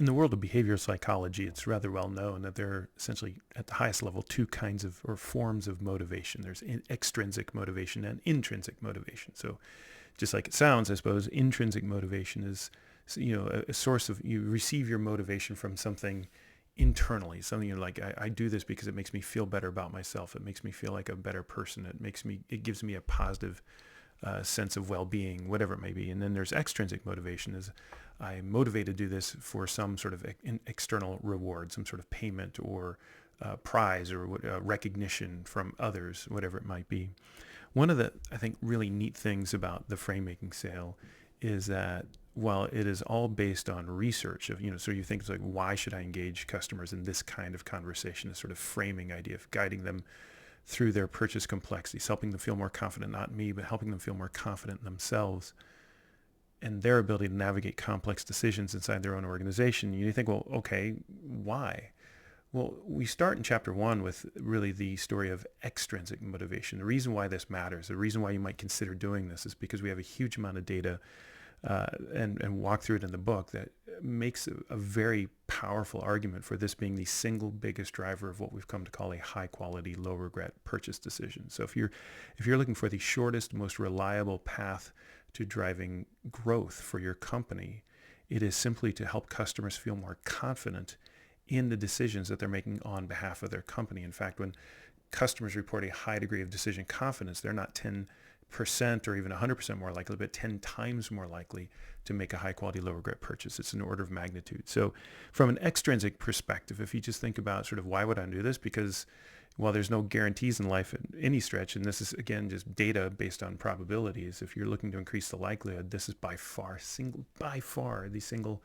In the world of behavioral psychology, it's rather well known that there are essentially at the highest level two kinds of or forms of motivation. There's extrinsic motivation and intrinsic motivation. So just like it sounds, I suppose, intrinsic motivation is, a source of, you receive your motivation from something internally, something you're like, I do this because it makes me feel better about myself. It makes me feel like a better person. It gives me a positive sense of well-being, whatever it may be. And then there's extrinsic motivation, is I'm motivated to do this for some sort of external reward, some sort of payment or prize or recognition from others, whatever it might be. One of the, I think, really neat things about the Framemaking sale is that while it is all based on research of, so you think it's like, why should I engage customers in this kind of conversation, this sort of framing idea of guiding them through their purchase complexities, helping them feel more confident, not me, but helping them feel more confident in themselves and their ability to navigate complex decisions inside their own organization. You think, well, okay, why? Well, we start in chapter 1 with really the story of extrinsic motivation. The reason why this matters, the reason why you might consider doing this, is because we have a huge amount of data and walk through it in the book that makes a very powerful argument for this being the single biggest driver of what we've come to call a high quality, low regret purchase decision. So if you're looking for the shortest, most reliable path to driving growth for your company, it is simply to help customers feel more confident in the decisions that they're making on behalf of their company. In fact, when customers report a high degree of decision confidence, they're not 10% or even 100% more likely, but 10 times more likely to make a high quality, low regret purchase. It's an order of magnitude. So from an extrinsic perspective, if you just think about sort of why would I do this? Because while there's no guarantees in life at any stretch, and this is again just data based on probabilities, if you're looking to increase the likelihood, this is by far the single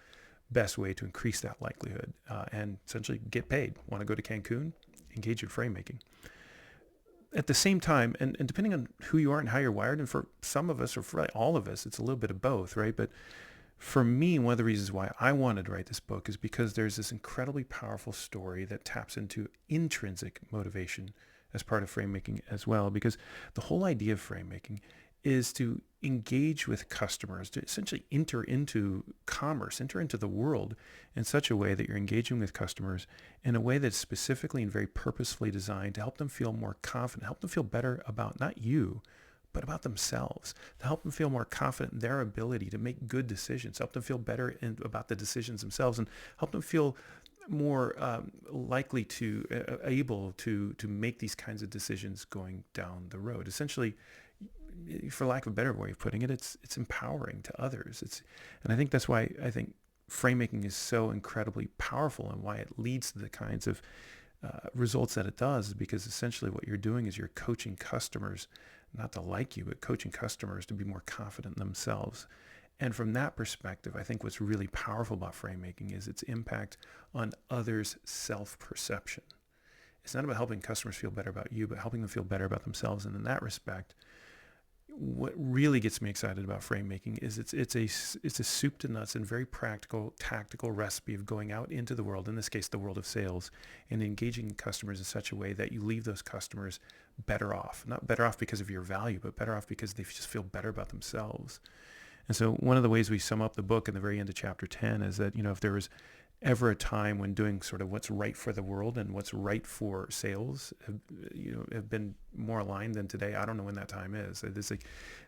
best way to increase that likelihood and essentially get paid. Want to go to Cancun? Engage in Framemaking. At the same time, and depending on who you are and how you're wired, and for some of us, or for all of us, it's a little bit of both, right? But for me, one of the reasons why I wanted to write this book is because there's this incredibly powerful story that taps into intrinsic motivation as part of Framemaking as well. Because the whole idea of Framemaking is to engage with customers, to essentially enter into commerce, enter into the world in such a way that you're engaging with customers in a way that's specifically and very purposefully designed to help them feel more confident, help them feel better about not you, but about themselves, to help them feel more confident in their ability to make good decisions, help them feel better about the decisions themselves, and help them feel more likely to able to make these kinds of decisions going down the road. Essentially, for lack of a better way of putting it, it's empowering to others. And I think that's why I think Framemaking is so incredibly powerful, and why it leads to the kinds of results that it does, is because essentially what you're doing is you're coaching customers not to like you, but coaching customers to be more confident in themselves. And from that perspective, I think what's really powerful about Framemaking is its impact on others' self-perception. It's not about helping customers feel better about you, but helping them feel better about themselves. And in that respect, what really gets me excited about Framemaking is it's a soup to nuts and very practical, tactical recipe of going out into the world, in this case, the world of sales, and engaging customers in such a way that you leave those customers better off. Not better off because of your value, but better off because they just feel better about themselves. And so one of the ways we sum up the book in the very end of chapter 10 is that, if there was ever a time when doing sort of what's right for the world and what's right for sales have been more aligned than today, I don't know when that time is.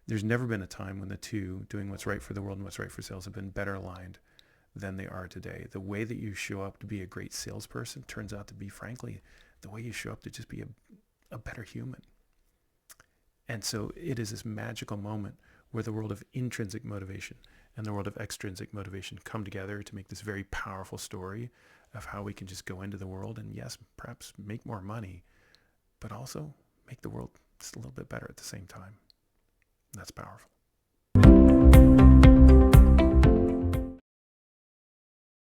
There's never been a time when the two, doing what's right for the world and what's right for sales, have been better aligned than they are today. The way that you show up to be a great salesperson turns out to be, frankly, the way you show up to just be a better human. And so it is this magical moment where the world of intrinsic motivation and the world of extrinsic motivation come together to make this very powerful story of how we can just go into the world and, yes, perhaps make more money, but also make the world just a little bit better at the same time. That's powerful.